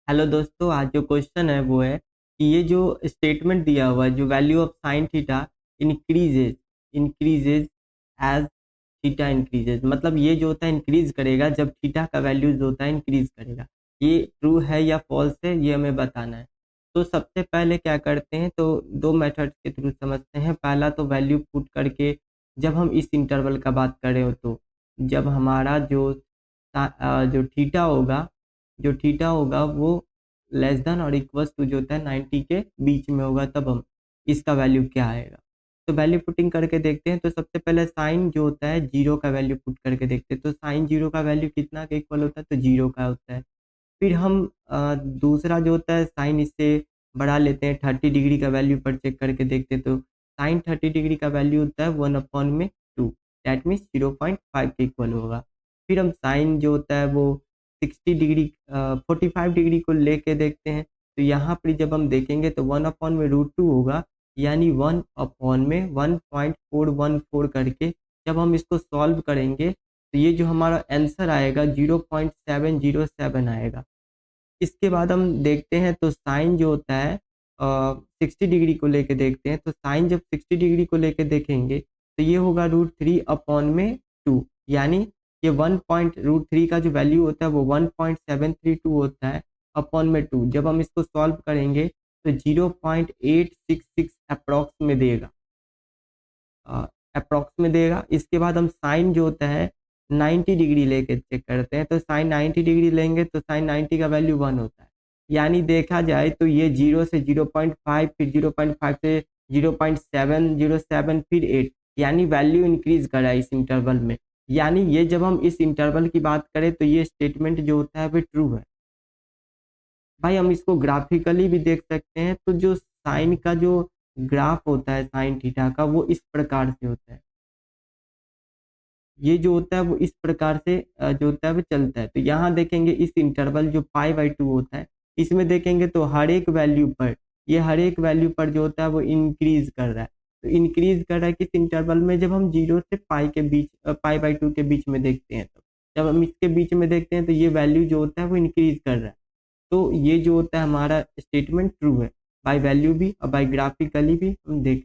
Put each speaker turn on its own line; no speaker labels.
Hello दोस्तों, आज जो क्वेश्चन है वो है कि ये जो स्टेटमेंट दिया हुआ है, जो value of sine theta increases increases as theta increases, मतलब ये जो होता है इंक्रीज करेगा जब थीटा का वैल्यू जो होता है इंक्रीज करेगा। ये ट्रू है या फॉल्स है, ये हमें बताना है। तो सबसे पहले क्या करते हैं, तो दो मेथड के थ्रू समझते हैं। पहला तो वैल्यू पुट करके, जब हम इस इंटरवल का बात करें हो तो जब हमारा जो थीटा होगा वो लेस देन और इक्वल टू जो होता है 90 के बीच में होगा, तब हम इसका वैल्यू क्या आएगा। तो वैल्यू पुटिंग करके देखते हैं। तो सबसे पहले साइन जो होता है जीरो का वैल्यू पुट करके देखते हैं। तो साइन जीरो का वैल्यू कितना का इक्वल होता है, तो जीरो का होता है। फिर हम दूसरा जो होता है साइन इससे बढ़ा लेते हैं, 30 डिग्री का वैल्यू पर चेक करके देखते हैं। तो साइन 30 डिग्री का वैल्यू होता है 1/2, दैट मीन्स 0.5 के इक्वल होगा। फिर हम साइन जो होता है वो 60 डिग्री 45 डिग्री को लेके देखते हैं। तो यहाँ पर जब हम देखेंगे तो 1/√2 होगा, यानी 1/1.414 करके जब हम इसको सॉल्व करेंगे तो ये जो हमारा आंसर आएगा 0.707 आएगा। इसके बाद हम देखते हैं तो साइन जो होता है 60 डिग्री को लेके देखते हैं। तो साइन जब 60 डिग्री को लेके देखेंगे तो ये होगा √3/2, यानी ये 1.√3 का जो वैल्यू होता है वो 1.732 होता है अपॉन में 2। जब हम इसको सॉल्व करेंगे तो 0.866 अप्रॉक्स में देगा, अप्रॉक्स में देगा। इसके बाद हम साइन जो होता है 90 डिग्री लेके चेक करते हैं। तो साइन 90 डिग्री लेंगे तो साइन 90 का वैल्यू 1 होता है, यानी देखा जाए तो ये 0 से 0.5, फिर 0.5 से 0.707, फिर 8, यानी वैल्यू इंक्रीज करा है इस इंटरवल में। यानी ये जब हम इस इंटरवल की बात करें तो ये स्टेटमेंट जो होता है वो ट्रू है। भाई हम इसको ग्राफिकली भी देख सकते हैं। तो जो साइन का जो ग्राफ होता है साइन थीटा का, वो इस प्रकार से होता है। ये जो होता है वो इस प्रकार से जो होता है वो चलता है। तो यहाँ देखेंगे इस इंटरवल जो π/2 होता है, इसमें देखेंगे तो हर एक वैल्यू पर, ये हर एक वैल्यू पर जो होता है वो इंक्रीज कर रहा है। तो इंक्रीज कर रहा है किस इंटरवल में, जब हम 0 से पाई के बीच π/2 के बीच में देखते हैं। तो जब हम इसके बीच में देखते हैं तो ये वैल्यू जो होता है वो इंक्रीज कर रहा है। तो ये जो होता है हमारा स्टेटमेंट ट्रू है, बाय वैल्यू भी और बाय ग्राफिकली भी हम देख ली।